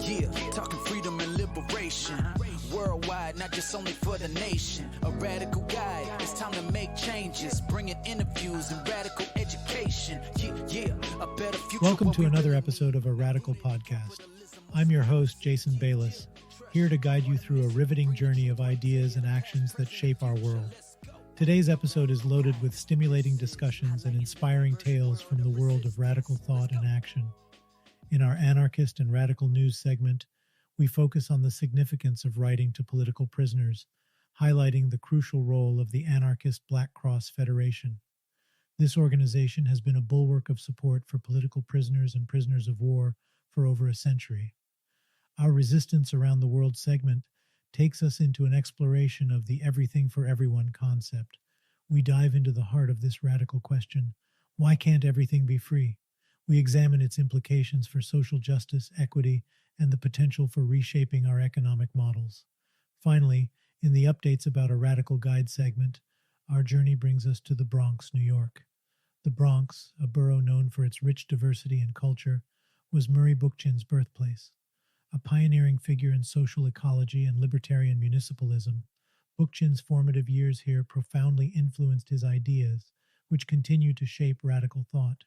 Yeah, talking freedom and liberation. Worldwide, not just only for the nation. A radical guide, it's time to make changes. Bringing interviews and radical education. Yeah, a better future. Welcome to another episode of A Radical Podcast. I'm your host, Jason Bayless, here to guide you through a riveting journey of ideas and actions that shape our world. Today's episode is loaded with stimulating discussions and inspiring tales from the world of radical thought and action. In our Anarchist and Radical News segment, we focus on the significance of writing to political prisoners, highlighting the crucial role of the Anarchist Black Cross Federation. This organization has been a bulwark of support for political prisoners and prisoners of war for over a century. Our Resistance Around the World segment takes us into an exploration of the everything for everyone concept. We dive into the heart of this radical question: why can't everything be free? We examine its implications for social justice, equity, and the potential for reshaping our economic models. Finally, in the Updates About a Radical Guide segment, our journey brings us to the Bronx, New York. The Bronx, a borough known for its rich diversity and culture, was Murray Bookchin's birthplace. A pioneering figure in social ecology and libertarian municipalism, Bookchin's formative years here profoundly influenced his ideas, which continue to shape radical thought.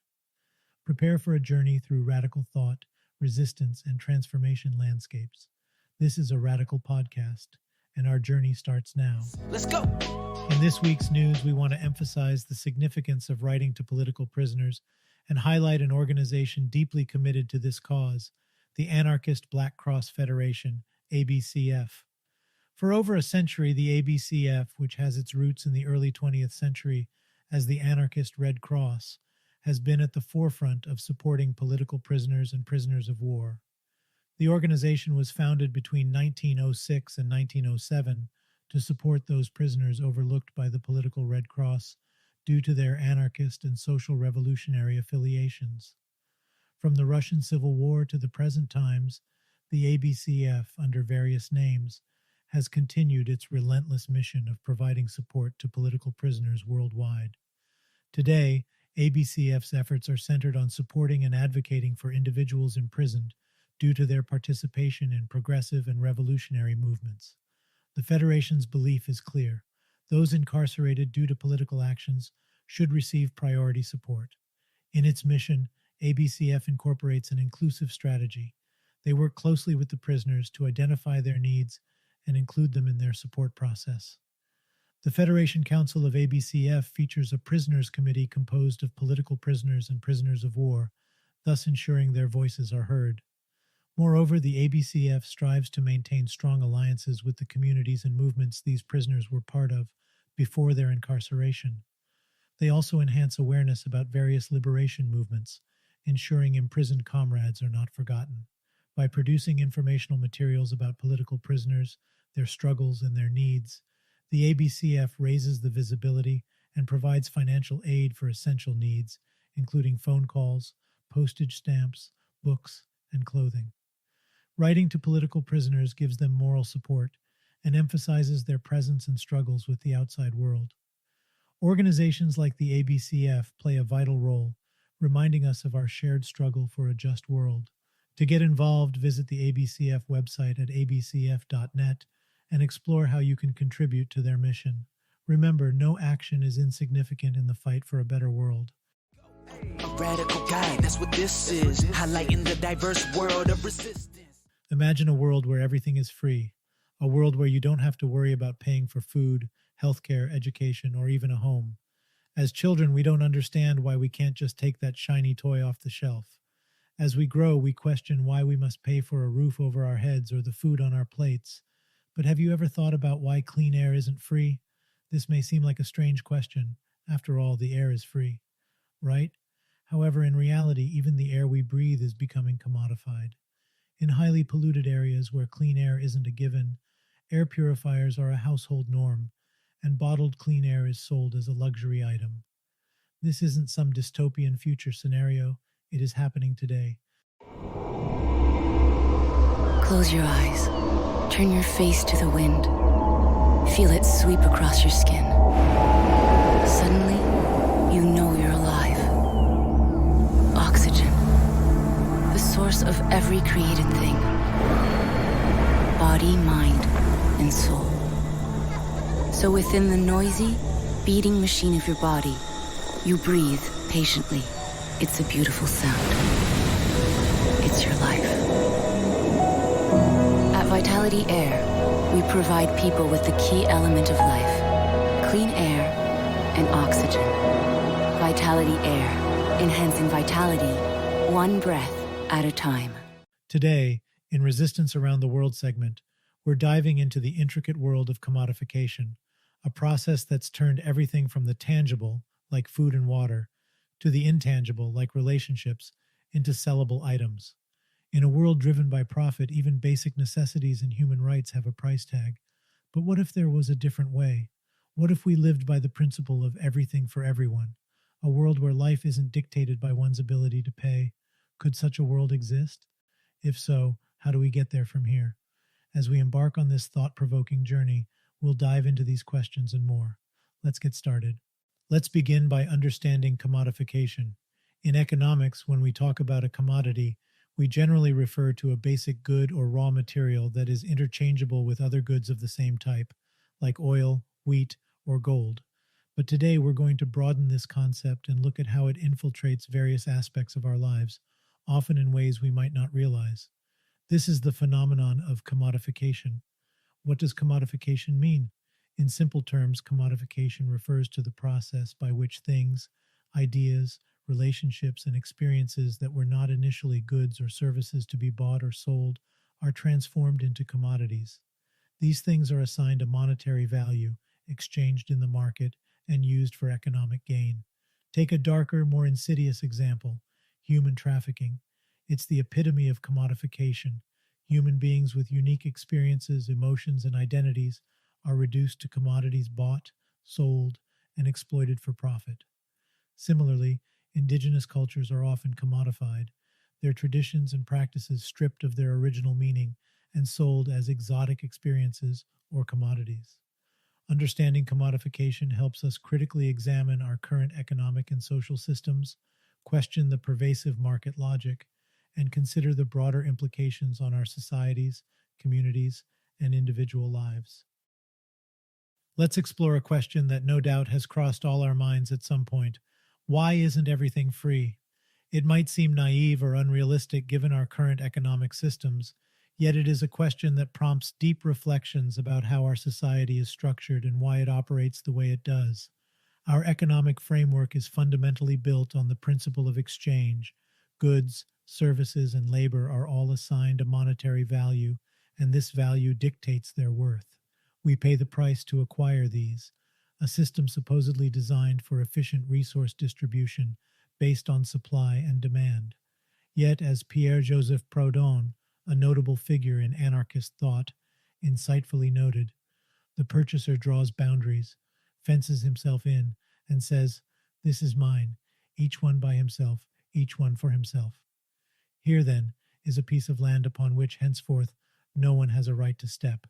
Prepare for a journey through radical thought, resistance, and transformation landscapes. This is a Radical Podcast, and our journey starts now. Let's go! In this week's news, we want to emphasize the significance of writing to political prisoners and highlight an organization deeply committed to this cause, the Anarchist Black Cross Federation, ABCF. For over a century, the ABCF, which has its roots in the early 20th century as the Anarchist Red Cross, has been at the forefront of supporting political prisoners and prisoners of war. The organization was founded between 1906 and 1907 to support those prisoners overlooked by the political Red Cross due to their anarchist and social revolutionary affiliations. From the Russian Civil War to the present times, the ABCF, under various names, has continued its relentless mission of providing support to political prisoners worldwide. Today, ABCF's efforts are centered on supporting and advocating for individuals imprisoned due to their participation in progressive and revolutionary movements. The Federation's belief is clear: those incarcerated due to political actions should receive priority support. In its mission, ABCF incorporates an inclusive strategy. They work closely with the prisoners to identify their needs and include them in their support process. The Federation Council of ABCF features a prisoners committee composed of political prisoners and prisoners of war, thus ensuring their voices are heard. Moreover, the ABCF strives to maintain strong alliances with the communities and movements these prisoners were part of before their incarceration. They also enhance awareness about various liberation movements, ensuring imprisoned comrades are not forgotten. By producing informational materials about political prisoners, their struggles, and their needs, the ABCF raises the visibility and provides financial aid for essential needs, including phone calls, postage stamps, books, and clothing. Writing to political prisoners gives them moral support and emphasizes their presence and struggles with the outside world. Organizations like the ABCF play a vital role, reminding us of our shared struggle for a just world. To get involved, visit the ABCF website at abcf.net and explore how you can contribute to their mission. Remember, no action is insignificant in the fight for a better world. A radical guide, that's what this is. Highlighting the diverse world of resistance. Imagine a world where everything is free, a world where you don't have to worry about paying for food, healthcare, education, or even a home. As children, we don't understand why we can't just take that shiny toy off the shelf. As we grow, we question why we must pay for a roof over our heads or the food on our plates. But have you ever thought about why clean air isn't free? This may seem like a strange question. After all, the air is free, right? However, in reality, even the air we breathe is becoming commodified. In highly polluted areas where clean air isn't a given, air purifiers are a household norm, and bottled clean air is sold as a luxury item. This isn't some dystopian future scenario. It is happening today. Close your eyes. Turn your face to the wind. Feel it sweep across your skin. Suddenly, you know you're alive. Oxygen, the source of every created thing. body, mind, and soul. So within the noisy, beating machine of your body, you breathe patiently. It's a beautiful sound. It's your life. At Vitality Air, we provide people with the key element of life: clean air and oxygen. Vitality Air, enhancing vitality, one breath at a time. Today, in Resistance Around the World segment, we're diving into the intricate world of commodification, a process that's turned everything from the tangible, like food and water, to the intangible, like relationships, into sellable items. In a world driven by profit, even basic necessities and human rights have a price tag. But what if there was a different way? What if we lived by the principle of everything for everyone? A world where life isn't dictated by one's ability to pay. Could such a world exist? If so, how do we get there from here? As we embark on this thought-provoking journey, we'll dive into these questions and more. Let's get started. Let's begin by understanding commodification. In economics, when we talk about a commodity, we generally refer to a basic good or raw material that is interchangeable with other goods of the same type, like oil, wheat, or gold. But today we're going to broaden this concept and look at how it infiltrates various aspects of our lives, often in ways we might not realize. This is the phenomenon of commodification. What does commodification mean? In simple terms, commodification refers to the process by which things, ideas, relationships, and experiences that were not initially goods or services to be bought or sold are transformed into commodities. These things are assigned a monetary value, exchanged in the market, and used for economic gain. Take a darker, more insidious example: human trafficking. It's the epitome of commodification. Human beings with unique experiences, emotions, and identities are reduced to commodities bought, sold, and exploited for profit. Similarly, indigenous cultures are often commodified, their traditions and practices stripped of their original meaning and sold as exotic experiences or commodities. Understanding commodification helps us critically examine our current economic and social systems, question the pervasive market logic, and consider the broader implications on our societies, communities, and individual lives. Let's explore a question that no doubt has crossed all our minds at some point. Why isn't everything free? It might seem naive or unrealistic given our current economic systems, yet it is a question that prompts deep reflections about how our society is structured and why it operates the way it does. Our economic framework is fundamentally built on the principle of exchange. Goods, services, and labor are all assigned a monetary value, and this value dictates their worth. We pay the price to acquire these, a system supposedly designed for efficient resource distribution based on supply and demand. Yet, as Pierre-Joseph Proudhon, a notable figure in anarchist thought, insightfully noted, the purchaser draws boundaries, fences himself in, and says, "This is mine, each one by himself, each one for himself." Here, then, is a piece of land upon which henceforth no one has a right to step,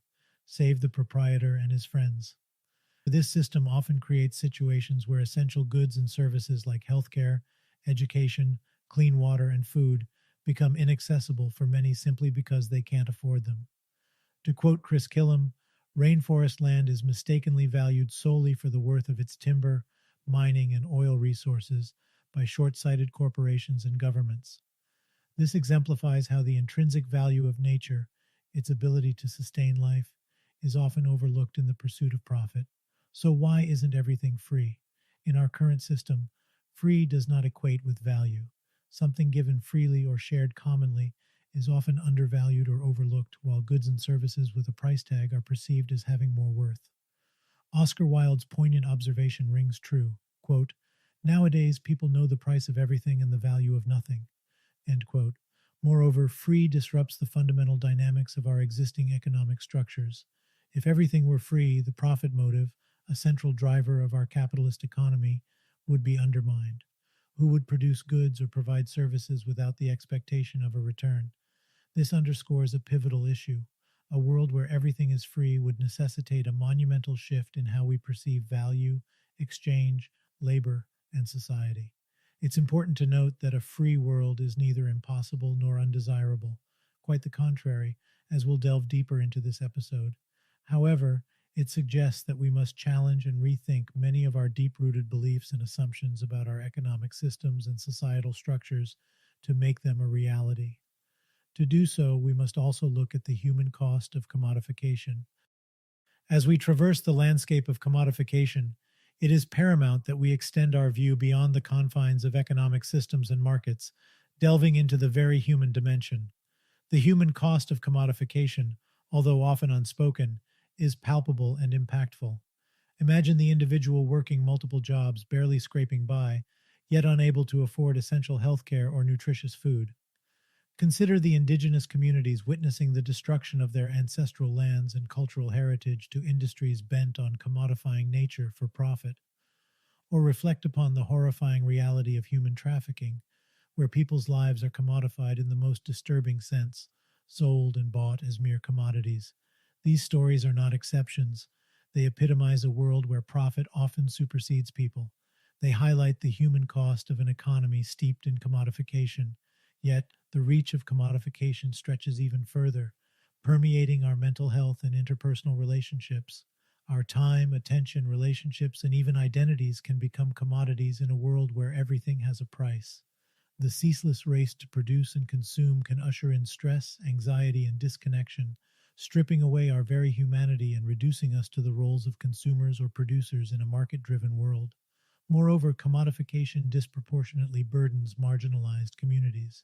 save the proprietor and his friends. This system often creates situations where essential goods and services like healthcare, education, clean water, and food become inaccessible for many simply because they can't afford them. To quote Chris Killam, rainforest land is mistakenly valued solely for the worth of its timber, mining, and oil resources by short-sighted corporations and governments. This exemplifies how the intrinsic value of nature, its ability to sustain life, is often overlooked in the pursuit of profit. So why isn't everything free? In our current system, free does not equate with value. Something given freely or shared commonly is often undervalued or overlooked, while goods and services with a price tag are perceived as having more worth. Oscar Wilde's poignant observation rings true. Quote, "Nowadays, people know the price of everything and the value of nothing." End quote. Moreover, free disrupts the fundamental dynamics of our existing economic structures. If everything were free, the profit motive, a central driver of our capitalist economy, would be undermined. Who would produce goods or provide services without the expectation of a return? This underscores a pivotal issue. A world where everything is free would necessitate a monumental shift in how we perceive value, exchange, labor, and society. It's important to note that a free world is neither impossible nor undesirable. Quite the contrary, as we'll delve deeper into this episode. However, it suggests that we must challenge and rethink many of our deep-rooted beliefs and assumptions about our economic systems and societal structures to make them a reality. To do so, we must also look at the human cost of commodification. As we traverse the landscape of commodification, it is paramount that we extend our view beyond the confines of economic systems and markets, delving into the very human dimension. The human cost of commodification, although often unspoken, is palpable and impactful. Imagine the individual working multiple jobs, barely scraping by, yet unable to afford essential health care or nutritious food. Consider the indigenous communities witnessing the destruction of their ancestral lands and cultural heritage to industries bent on commodifying nature for profit. Or reflect upon the horrifying reality of human trafficking, where people's lives are commodified in the most disturbing sense, sold and bought as mere commodities. These stories are not exceptions. They epitomize a world where profit often supersedes people. They highlight the human cost of an economy steeped in commodification, yet the reach of commodification stretches even further, permeating our mental health and interpersonal relationships. Our time, attention, relationships, and even identities can become commodities in a world where everything has a price. The ceaseless race to produce and consume can usher in stress, anxiety, and disconnection, stripping away our very humanity and reducing us to the roles of consumers or producers in a market-driven world. Moreover, commodification disproportionately burdens marginalized communities.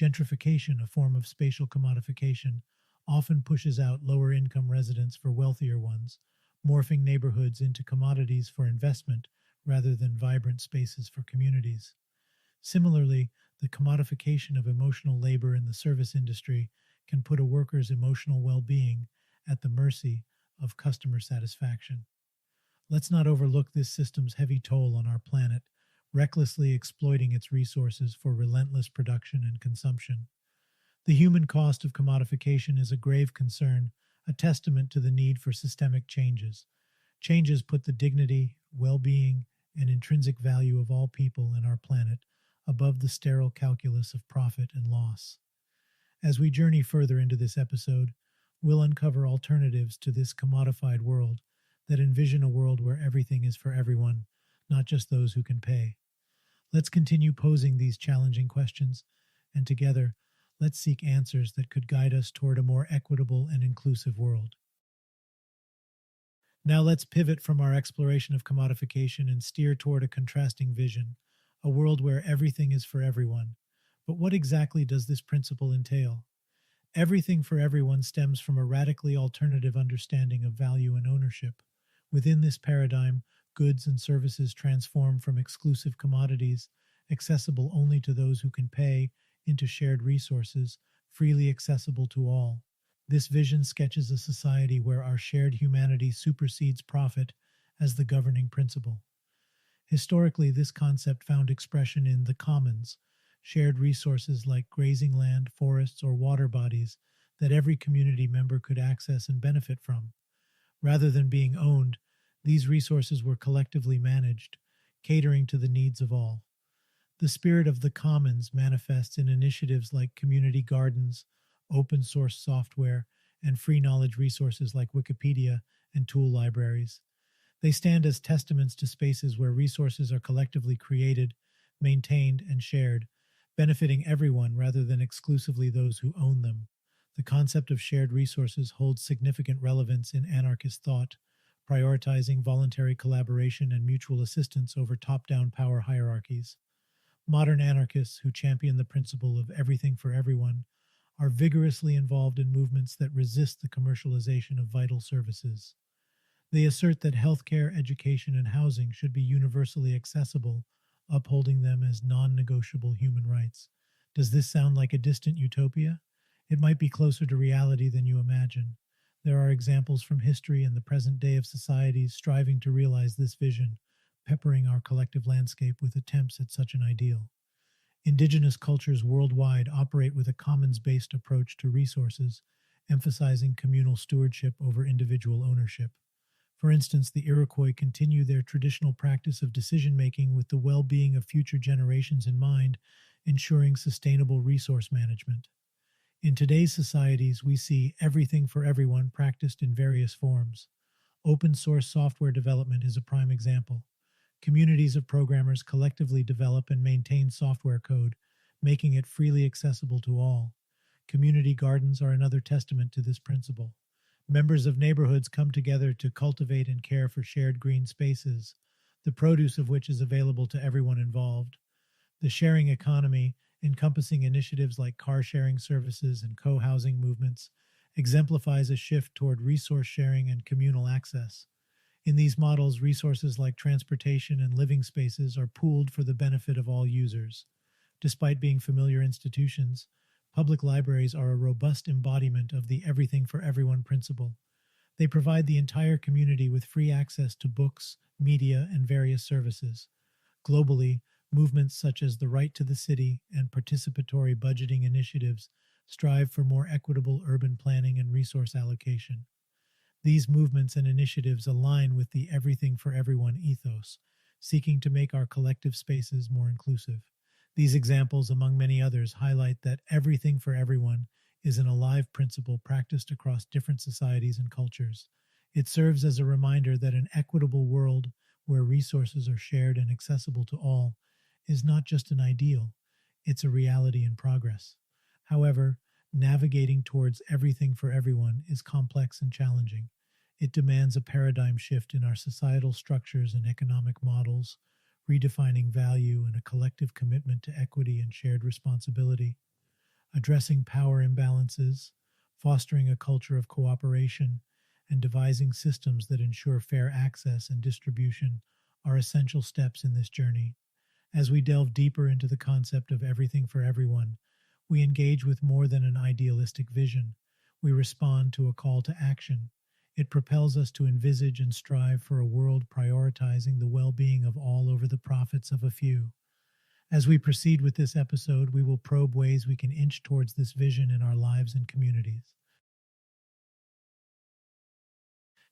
Gentrification, a form of spatial commodification, often pushes out lower-income residents for wealthier ones, morphing neighborhoods into commodities for investment rather than vibrant spaces for communities. Similarly, the commodification of emotional labor in the service industry can put a worker's emotional well-being at the mercy of customer satisfaction. Let's not overlook this system's heavy toll on our planet, recklessly exploiting its resources for relentless production and consumption. The human cost of commodification is a grave concern, a testament to the need for systemic changes. Changes put the dignity, well-being, and intrinsic value of all people and our planet above the sterile calculus of profit and loss. As we journey further into this episode, we'll uncover alternatives to this commodified world that envision a world where everything is for everyone, not just those who can pay. Let's continue posing these challenging questions, and together, let's seek answers that could guide us toward a more equitable and inclusive world. Now let's pivot from our exploration of commodification and steer toward a contrasting vision, a world where everything is for everyone. But what exactly does this principle entail? Everything for everyone stems from a radically alternative understanding of value and ownership. Within this paradigm, goods and services transform from exclusive commodities, accessible only to those who can pay, into shared resources, freely accessible to all. This vision sketches a society where our shared humanity supersedes profit as the governing principle. Historically, this concept found expression in the commons, shared resources like grazing land, forests, or water bodies that every community member could access and benefit from. Rather than being owned, these resources were collectively managed, catering to the needs of all. The spirit of the commons manifests in initiatives like community gardens, open source software, and free knowledge resources like Wikipedia and tool libraries. They stand as testaments to spaces where resources are collectively created, maintained, and shared, benefiting everyone rather than exclusively those who own them. The concept of shared resources holds significant relevance in anarchist thought, prioritizing voluntary collaboration and mutual assistance over top-down power hierarchies. Modern anarchists who champion the principle of everything for everyone are vigorously involved in movements that resist the commercialization of vital services. They assert that healthcare, education, and housing should be universally accessible, upholding them as non-negotiable human rights. Does this sound like a distant utopia? It might be closer to reality than you imagine. There are examples from history and the present day of societies striving to realize this vision, peppering our collective landscape with attempts at such an ideal. Indigenous cultures worldwide operate with a commons-based approach to resources, emphasizing communal stewardship over individual ownership. For instance, the Iroquois continue their traditional practice of decision-making with the well-being of future generations in mind, ensuring sustainable resource management. In today's societies, we see everything for everyone practiced in various forms. Open source software development is a prime example. Communities of programmers collectively develop and maintain software code, making it freely accessible to all. Community gardens are another testament to this principle. Members of neighborhoods come together to cultivate and care for shared green spaces, the produce of which is available to everyone involved. The sharing economy, encompassing initiatives like car sharing services and co-housing movements, exemplifies a shift toward resource sharing and communal access. In these models, resources like transportation and living spaces are pooled for the benefit of all users. Despite being familiar institutions, public libraries are a robust embodiment of the everything for everyone principle. They provide the entire community with free access to books, media, and various services. Globally, movements such as the Right to the City and participatory budgeting initiatives strive for more equitable urban planning and resource allocation. These movements and initiatives align with the everything for everyone ethos, seeking to make our collective spaces more inclusive. These examples, among many others, highlight that everything for everyone is an alive principle practiced across different societies and cultures. It serves as a reminder that an equitable world where resources are shared and accessible to all is not just an ideal, it's a reality in progress. However, navigating towards everything for everyone is complex and challenging. It demands a paradigm shift in our societal structures and economic models, redefining value and a collective commitment to equity and shared responsibility. Addressing power imbalances, fostering a culture of cooperation, and devising systems that ensure fair access and distribution are essential steps in this journey. As we delve deeper into the concept of everything for everyone, we engage with more than an idealistic vision. We respond to a call to action. It propels us to envisage and strive for a world prioritizing the well-being of all over the profits of a few. As we proceed with this episode, we will probe ways we can inch towards this vision in our lives and communities.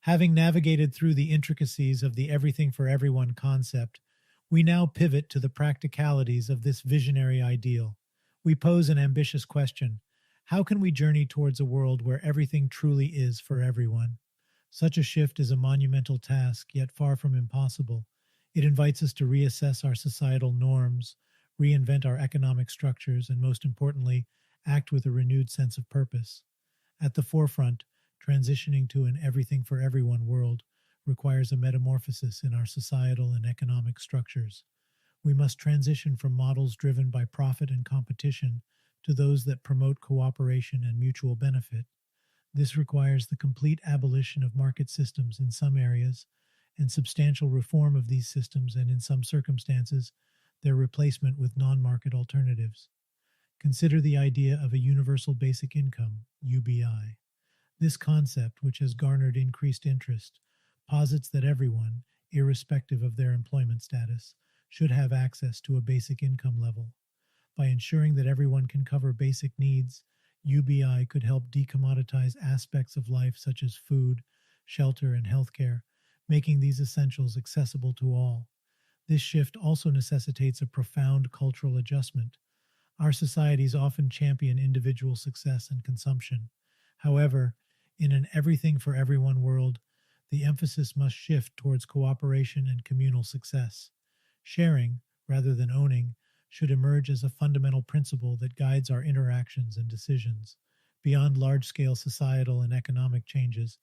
Having navigated through the intricacies of the everything for everyone concept, we now pivot to the practicalities of this visionary ideal. We pose an ambitious question: how can we journey towards a world where everything truly is for everyone? Such a shift is a monumental task, yet far from impossible. It invites us to reassess our societal norms, reinvent our economic structures, and most importantly, act with a renewed sense of purpose. At the forefront, transitioning to an everything for everyone world requires a metamorphosis in our societal and economic structures. We must transition from models driven by profit and competition to those that promote cooperation and mutual benefit. This requires the complete abolition of market systems in some areas and substantial reform of these systems, and in some circumstances, their replacement with non-market alternatives. Consider the idea of a universal basic income, UBI. This concept, which has garnered increased interest, posits that everyone, irrespective of their employment status, should have access to a basic income level. By ensuring that everyone can cover basic needs, UBI could help decommoditize aspects of life such as food, shelter, and healthcare, making these essentials accessible to all. This shift also necessitates a profound cultural adjustment. Our societies often champion individual success and consumption. However, in an everything for everyone world, the emphasis must shift towards cooperation and communal success. Sharing, rather than owning, should emerge as a fundamental principle that guides our interactions and decisions. Beyond large-scale societal and economic changes,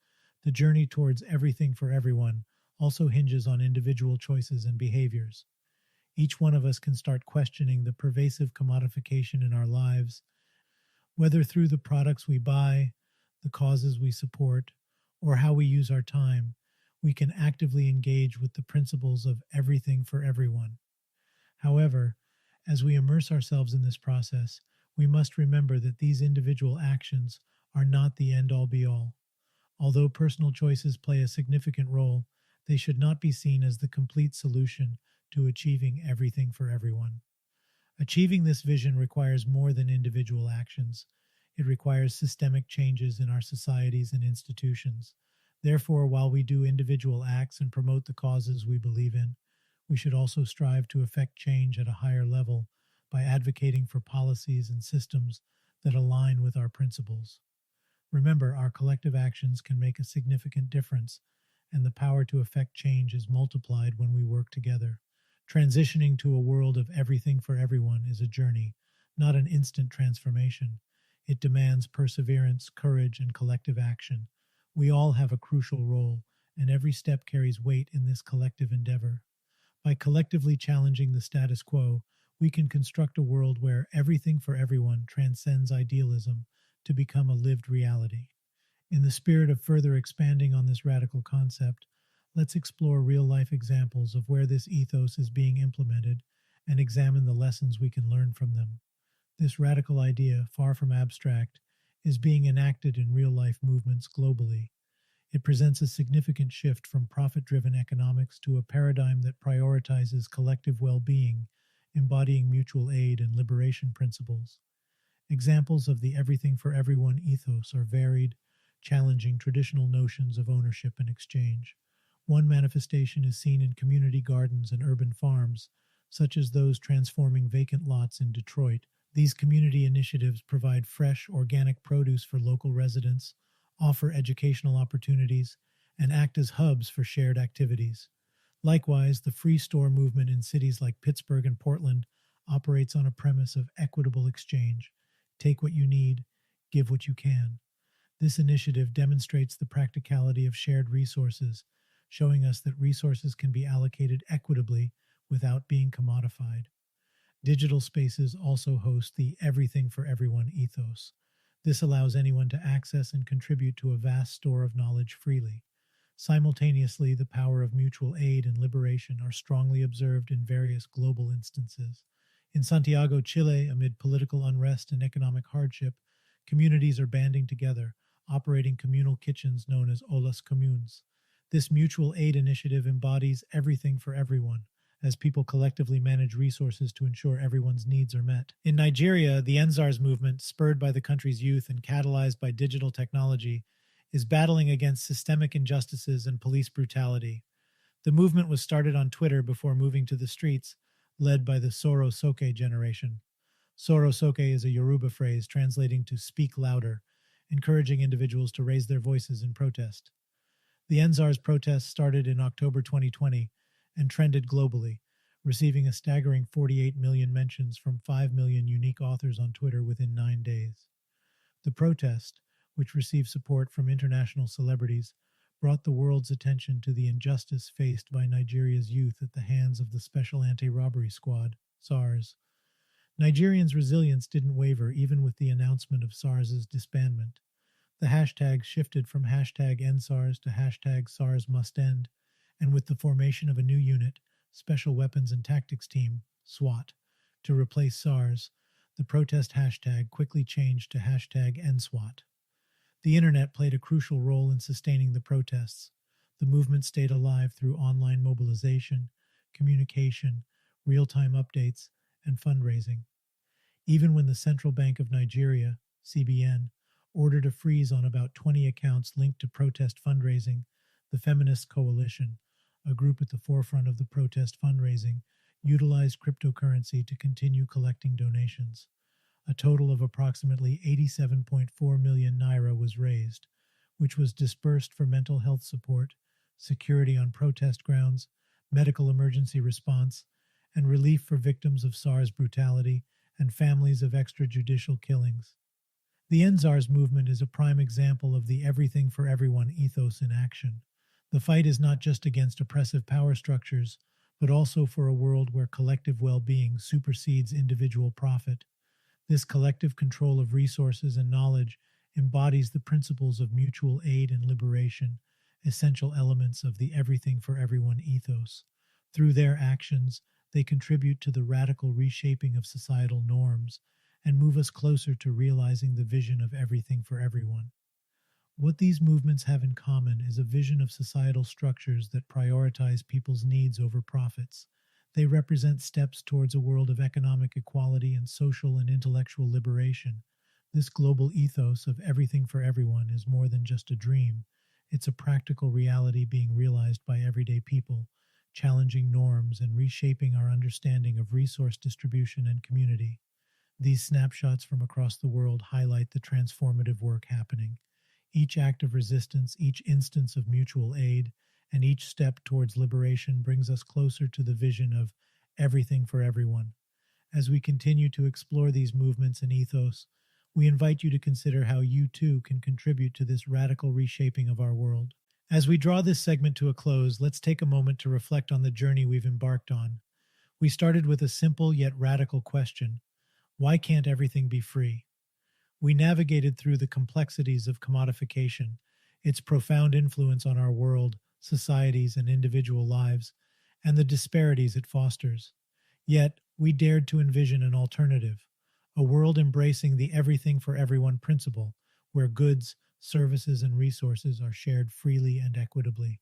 the journey towards everything for everyone also hinges on individual choices and behaviors. Each one of us can start questioning the pervasive commodification in our lives, whether through the products we buy, the causes we support, or how we use our time. We can actively engage with the principles of everything for everyone. However, as we immerse ourselves in this process, we must remember that these individual actions are not the end-all be-all. Although personal choices play a significant role, they should not be seen as the complete solution to achieving everything for everyone. Achieving this vision requires more than individual actions. It requires systemic changes in our societies and institutions. Therefore, while we do individual acts and promote the causes we believe in, we should also strive to effect change at a higher level by advocating for policies and systems that align with our principles. Remember, our collective actions can make a significant difference, and the power to effect change is multiplied when we work together. Transitioning to a world of everything for everyone is a journey, not an instant transformation. It demands perseverance, courage, and collective action. We all have a crucial role, and every step carries weight in this collective endeavor. By collectively challenging the status quo, we can construct a world where everything for everyone transcends idealism to become a lived reality. In the spirit of further expanding on this radical concept, let's explore real-life examples of where this ethos is being implemented and examine the lessons we can learn from them. This radical idea, far from abstract, is being enacted in real-life movements globally. It presents a significant shift from profit-driven economics to a paradigm that prioritizes collective well-being, embodying mutual aid and liberation principles. Examples of the everything for everyone ethos are varied, challenging traditional notions of ownership and exchange. One manifestation is seen in community gardens and urban farms, such as those transforming vacant lots in Detroit. These community initiatives provide fresh, organic produce for local residents, offer educational opportunities, and act as hubs for shared activities. Likewise, the free store movement in cities like Pittsburgh and Portland operates on a premise of equitable exchange. Take what you need, give what you can. This initiative demonstrates the practicality of shared resources, showing us that resources can be allocated equitably without being commodified. Digital spaces also host the everything for everyone ethos. This allows anyone to access and contribute to a vast store of knowledge freely. Simultaneously, the power of mutual aid and liberation are strongly observed in various global instances. In Santiago, Chile, amid political unrest and economic hardship, communities are banding together, operating communal kitchens known as Olas Comunes. This mutual aid initiative embodies everything for everyone, as people collectively manage resources to ensure everyone's needs are met. In Nigeria, the Endsars movement, spurred by the country's youth and catalyzed by digital technology, is battling against systemic injustices and police brutality. The movement was started on Twitter before moving to the streets, led by the Soro Soke generation. Soro Soke is a Yoruba phrase translating to speak louder, encouraging individuals to raise their voices in protest. The Endsars protests started in October 2020 and trended globally, receiving a staggering 48 million mentions from 5 million unique authors on Twitter within 9 days. The protest, which received support from international celebrities, brought the world's attention to the injustice faced by Nigeria's youth at the hands of the Special Anti-Robbery Squad, SARS. Nigerians' resilience didn't waver even with the announcement of SARS's disbandment. The hashtag shifted from hashtag Endsars to hashtag SARS must end, and with the formation of a new unit, Special Weapons and Tactics Team, SWAT, to replace SARS, the protest hashtag quickly changed to hashtag EndSWAT. The internet played a crucial role in sustaining the protests. The movement stayed alive through online mobilization, communication, real-time updates, and fundraising. Even when the Central Bank of Nigeria, CBN, ordered a freeze on about 20 accounts linked to protest fundraising, the Feminist Coalition, a group at the forefront of the protest fundraising, utilized cryptocurrency to continue collecting donations. A total of approximately 87.4 million naira was raised, which was dispersed for mental health support, security on protest grounds, medical emergency response, and relief for victims of SARS brutality and families of extrajudicial killings. The Endsars movement is a prime example of the everything for everyone ethos in action. The fight is not just against oppressive power structures, but also for a world where collective well-being supersedes individual profit. This collective control of resources and knowledge embodies the principles of mutual aid and liberation, essential elements of the everything for everyone ethos. Through their actions, they contribute to the radical reshaping of societal norms and move us closer to realizing the vision of everything for everyone. What these movements have in common is a vision of societal structures that prioritize people's needs over profits. They represent steps towards a world of economic equality and social and intellectual liberation. This global ethos of everything for everyone is more than just a dream. It's a practical reality being realized by everyday people, challenging norms and reshaping our understanding of resource distribution and community. These snapshots from across the world highlight the transformative work happening. Each act of resistance, each instance of mutual aid, and each step towards liberation brings us closer to the vision of everything for everyone. As we continue to explore these movements and ethos, we invite you to consider how you too can contribute to this radical reshaping of our world. As we draw this segment to a close, let's take a moment to reflect on the journey we've embarked on. We started with a simple yet radical question: why can't everything be free? We navigated through the complexities of commodification, its profound influence on our world, societies, and individual lives, and the disparities it fosters. Yet, we dared to envision an alternative, a world embracing the everything for everyone principle, where goods, services, and resources are shared freely and equitably.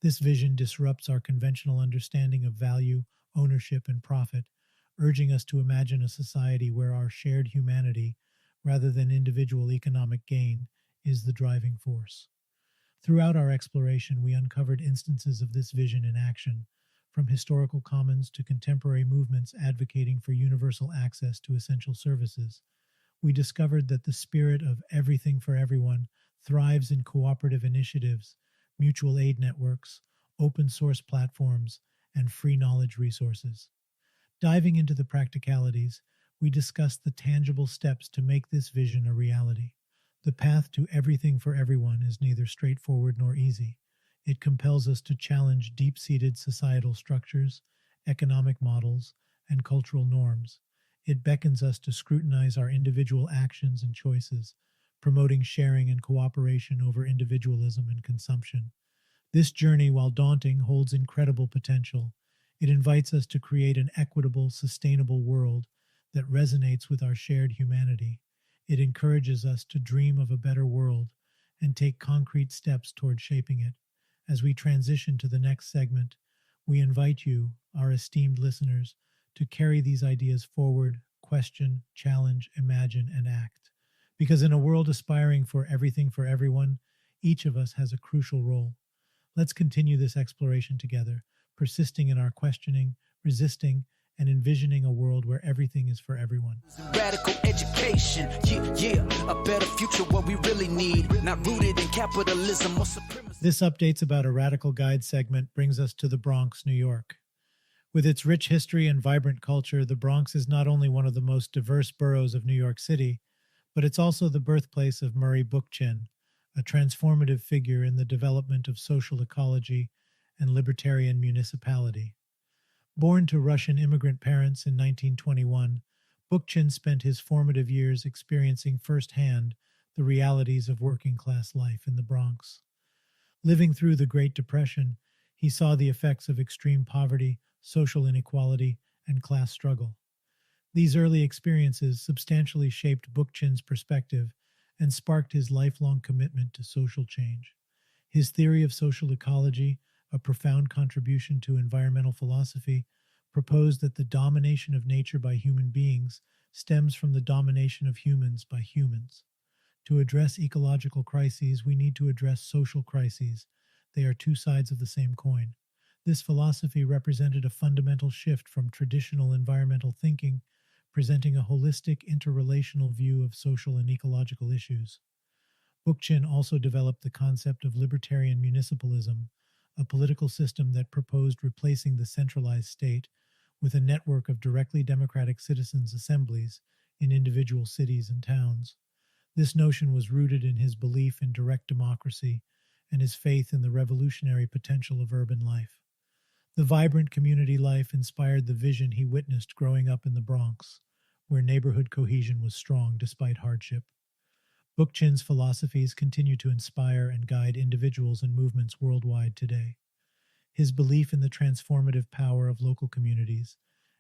This vision disrupts our conventional understanding of value, ownership, and profit, urging us to imagine a society where our shared humanity, rather than individual economic gain, is the driving force. Throughout our exploration, we uncovered instances of this vision in action, from historical commons to contemporary movements advocating for universal access to essential services. We discovered that the spirit of everything for everyone thrives in cooperative initiatives, mutual aid networks, open source platforms, and free knowledge resources. Diving into the practicalities, we discussed the tangible steps to make this vision a reality. The path to everything for everyone is neither straightforward nor easy. It compels us to challenge deep-seated societal structures, economic models, and cultural norms. It beckons us to scrutinize our individual actions and choices, promoting sharing and cooperation over individualism and consumption. This journey, while daunting, holds incredible potential. It invites us to create an equitable, sustainable world that resonates with our shared humanity. It encourages us to dream of a better world and take concrete steps toward shaping it. As we transition to the next segment, we invite you, our esteemed listeners, to carry these ideas forward, question, challenge, imagine, and act. Because in a world aspiring for everything for everyone, each of us has a crucial role. Let's continue this exploration together, persisting in our questioning, resisting, and envisioning a world where everything is for everyone. Radical education, a better future, what we really need, not rooted in capitalism or supremacy. This Updates About a Radical Guide segment brings us to the Bronx, New York. With its rich history and vibrant culture, the Bronx is not only one of the most diverse boroughs of New York City, but it's also the birthplace of Murray Bookchin, a transformative figure in the development of social ecology and libertarian municipality. Born to Russian immigrant parents in 1921, Bookchin spent his formative years experiencing firsthand the realities of working-class life in the Bronx. Living through the Great Depression, he saw the effects of extreme poverty, social inequality, and class struggle. These early experiences substantially shaped Bookchin's perspective and sparked his lifelong commitment to social change. His theory of social ecology, a profound contribution to environmental philosophy, proposed that the domination of nature by human beings stems from the domination of humans by humans. To address ecological crises, we need to address social crises. They are two sides of the same coin. This philosophy represented a fundamental shift from traditional environmental thinking, presenting a holistic, interrelational view of social and ecological issues. Bookchin also developed the concept of libertarian municipalism, a political system that proposed replacing the centralized state with a network of directly democratic citizens' assemblies in individual cities and towns. This notion was rooted in his belief in direct democracy and his faith in the revolutionary potential of urban life. The vibrant community life inspired the vision he witnessed growing up in the Bronx, where neighborhood cohesion was strong despite hardship. Bookchin's philosophies continue to inspire and guide individuals and movements worldwide today. His belief in the transformative power of local communities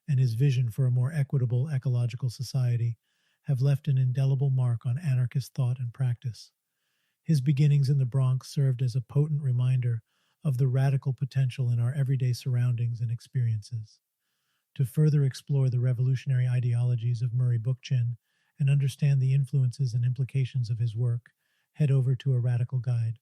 and his vision for a more equitable ecological society have left an indelible mark on anarchist thought and practice. His beginnings in the Bronx served as a potent reminder of the radical potential in our everyday surroundings and experiences. To further explore the revolutionary ideologies of Murray Bookchin and understand the influences and implications of his work, head over to A Radical Guide.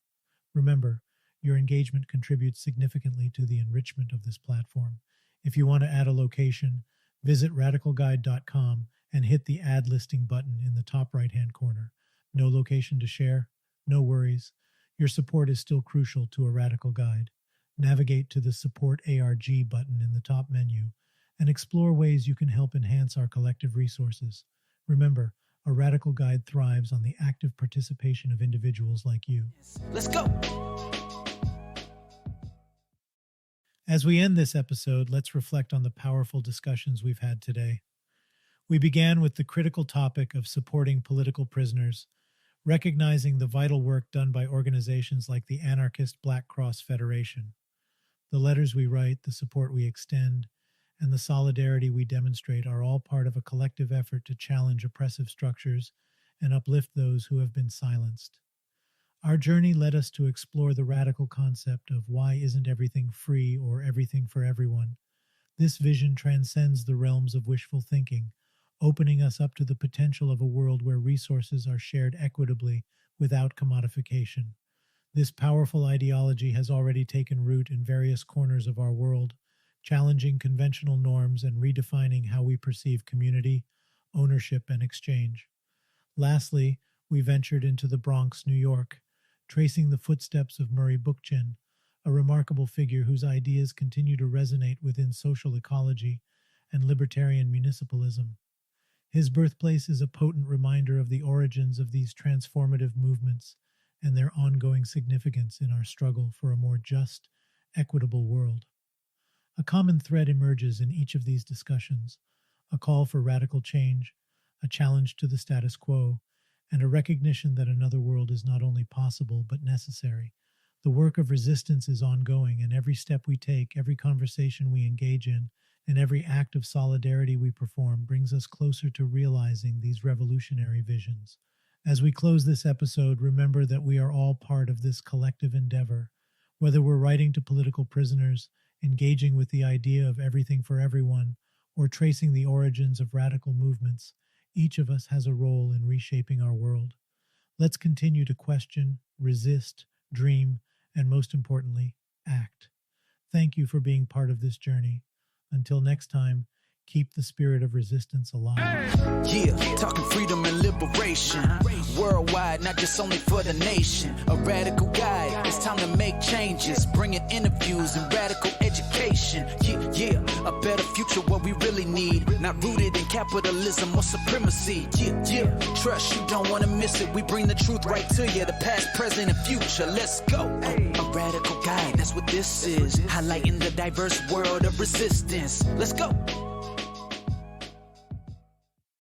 Remember, your engagement contributes significantly to the enrichment of this platform. If you want to add a location, visit radicalguide.com and hit the add listing button in the top right-hand corner. No location to share? No worries. Your support is still crucial to a radical guide. Navigate to the Support ARG button in the top menu and explore ways you can help enhance our collective resources. Remember, a radical guide thrives on the active participation of individuals like you. Let's go. As we end this episode, let's reflect on the powerful discussions we've had today. We began with the critical topic of supporting political prisoners, recognizing the vital work done by organizations like the Anarchist Black Cross Federation. The letters we write, the support we extend, and the solidarity we demonstrate are all part of a collective effort to challenge oppressive structures and uplift those who have been silenced. Our journey led us to explore the radical concept of why isn't everything free or everything for everyone. This vision transcends the realms of wishful thinking, opening us up to the potential of a world where resources are shared equitably without commodification. This powerful ideology has already taken root in various corners of our world, challenging conventional norms and redefining how we perceive community, ownership, and exchange. Lastly, we ventured into the Bronx, New York, tracing the footsteps of Murray Bookchin, a remarkable figure whose ideas continue to resonate within social ecology and libertarian municipalism. His birthplace is a potent reminder of the origins of these transformative movements and their ongoing significance in our struggle for a more just, equitable world. A common thread emerges in each of these discussions, a call for radical change, a challenge to the status quo, and a recognition that another world is not only possible but necessary. The work of resistance is ongoing, and every step we take, every conversation we engage in, and every act of solidarity we perform brings us closer to realizing these revolutionary visions. As we close this episode, remember that we are all part of this collective endeavor. Whether we're writing to political prisoners, engaging with the idea of everything for everyone, or tracing the origins of radical movements, each of us has a role in reshaping our world. Let's continue to question, resist, dream, and most importantly, act. Thank you for being part of this journey. Until next time, keep the spirit of resistance alive. Yeah, talking freedom and liberation. Worldwide, not just only for the nation. A radical guide, it's time to make changes. Bringing interviews and radical education. Yeah, a better future, what we really need. Not rooted in capitalism or supremacy. Yeah, trust, you don't want to miss it. We bring the truth right to you, the past, present, and future. Let's go. A radical guide, that's what this is. Highlighting the diverse world of resistance. Let's go.